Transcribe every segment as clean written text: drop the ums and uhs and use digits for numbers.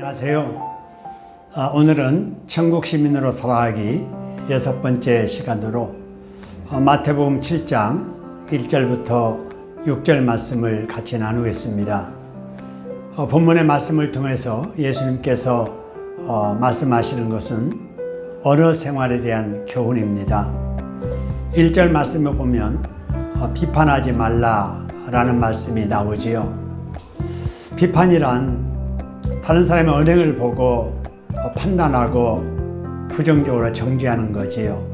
안녕하세요. 오늘은 천국 시민으로 살아가기 6번째 시간으로 마태복음 7장 1절부터 6절 말씀을 같이 나누겠습니다. 본문의 말씀을 통해서 예수님께서 말씀하시는 것은 언어 생활에 대한 교훈입니다. 1절 말씀을 보면 비판하지 말라라는 말씀이 나오지요. 비판이란 다른 사람의 언행을 보고 판단하고 부정적으로 정죄하는 거지요.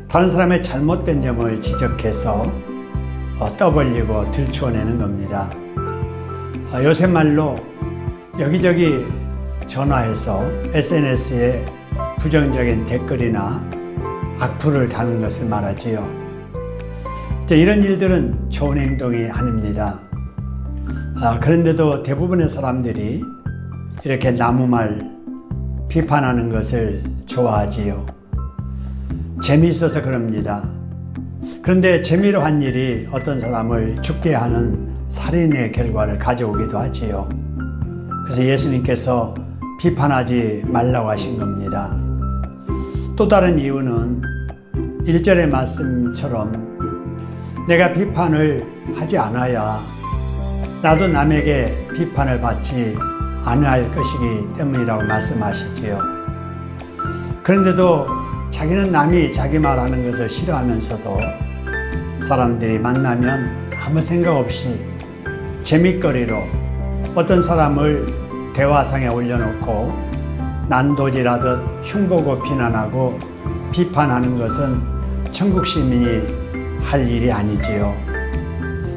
다른 사람의 잘못된 점을 지적해서 떠벌리고 들추어내는 겁니다. 요새 말로 여기저기 전화해서 SNS에 부정적인 댓글이나 악플을 다는 것을 말하지요. 이런 일들은 좋은 행동이 아닙니다. 그런데도 대부분의 사람들이 이렇게 남의 비판하는 것을 좋아하지요. 재미있어서 그럽니다. 그런데 재미로 한 일이 어떤 사람을 죽게 하는 살인의 결과를 가져오기도 하지요. 그래서 예수님께서 비판하지 말라고 하신 겁니다. 또 다른 이유는 1절의 말씀처럼 내가 비판을 하지 않아야 나도 남에게 비판을 받지 않을 것이기 때문이라고 말씀하시지요. 그런데도 자기는 남이 자기 말하는 것을 싫어하면서도 사람들이 만나면 아무 생각 없이 재밌거리로 어떤 사람을 대화상에 올려놓고 난도질하듯 흉보고 비난하고 비판하는 것은 천국 시민이 할 일이 아니지요.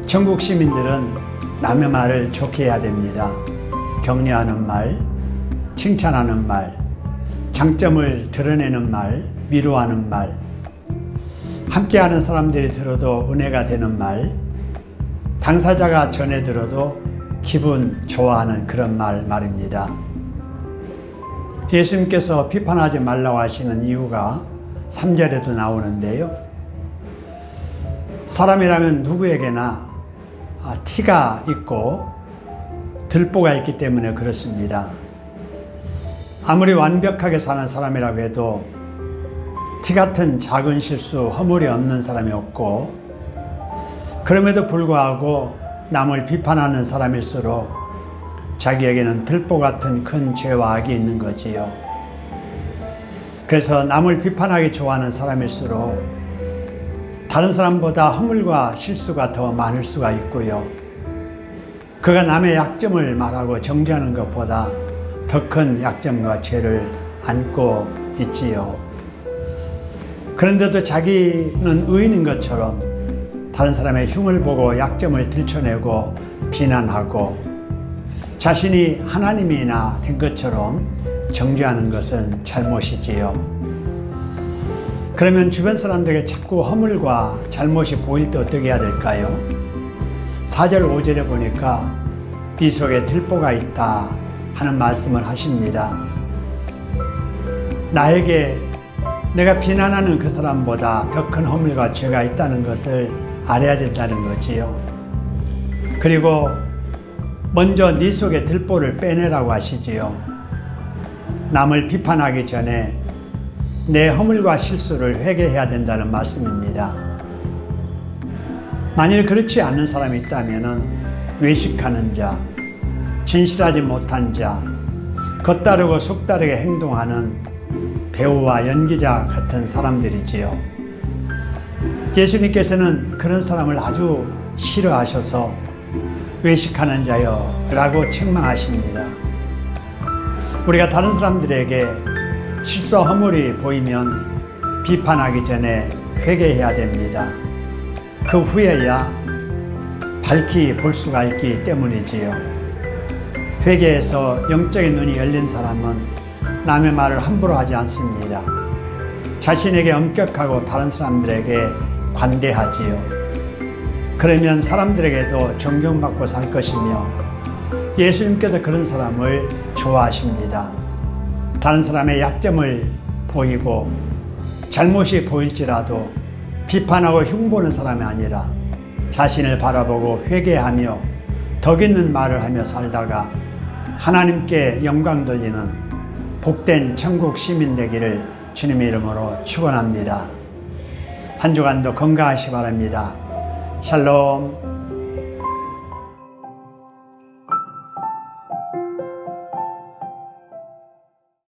천국 시민들은 남의 말을 좋게 해야 됩니다. 격려하는 말, 칭찬하는 말, 장점을 드러내는 말, 위로하는 말, 함께하는 사람들이 들어도 은혜가 되는 말, 당사자가 전해 들어도 기분 좋아하는 그런 말입니다. 예수님께서 비판하지 말라고 하시는 이유가 3절에도 나오는데요. 사람이라면 누구에게나 티가 있고 들보가 있기 때문에 그렇습니다. 아무리 완벽하게 사는 사람이라고 해도 티 같은 작은 실수, 허물이 없는 사람이 없고, 그럼에도 불구하고 남을 비판하는 사람일수록 자기에게는 들보 같은 큰 죄와 악이 있는 거지요. 그래서 남을 비판하기 좋아하는 사람일수록 다른 사람보다 허물과 실수가 더 많을 수가 있고요. 그가 남의 약점을 말하고 정죄하는 것보다 더 큰 약점과 죄를 안고 있지요. 그런데도 자기는 의인인 것처럼 다른 사람의 흉을 보고 약점을 들춰내고 비난하고 자신이 하나님이나 된 것처럼 정죄하는 것은 잘못이지요. 그러면 주변 사람들에게 자꾸 허물과 잘못이 보일 때 어떻게 해야 될까요? 4절 5절에 보니까 네 속에 들보가 있다 하는 말씀을 하십니다. 나에게 내가 비난하는 그 사람보다 더 큰 허물과 죄가 있다는 것을 알아야 된다는 거지요. 그리고 먼저 네 속에 들보를 빼내라고 하시지요. 남을 비판하기 전에 내 허물과 실수를 회개해야 된다는 말씀입니다. 만일 그렇지 않는 사람이 있다면 외식하는 자, 진실하지 못한 자, 겉다르고 속다르게 행동하는 배우와 연기자 같은 사람들이지요. 예수님께서는 그런 사람을 아주 싫어하셔서 외식하는 자여 라고 책망하십니다. 우리가 다른 사람들에게 실수와 허물이 보이면 비판하기 전에 회개해야 됩니다. 그 후에야 밝히 볼 수가 있기 때문이지요. 회개해서 영적인 눈이 열린 사람은 남의 말을 함부로 하지 않습니다. 자신에게 엄격하고 다른 사람들에게 관대하지요. 그러면 사람들에게도 존경받고 살 것이며 예수님께서 그런 사람을 좋아하십니다. 다른 사람의 약점을 보이고 잘못이 보일지라도 비판하고 흉보는 사람이 아니라 자신을 바라보고 회개하며 덕 있는 말을 하며 살다가 하나님께 영광 돌리는 복된 천국 시민 되기를 주님의 이름으로 축원합니다. 한 주간도 건강하시 바랍니다. 샬롬.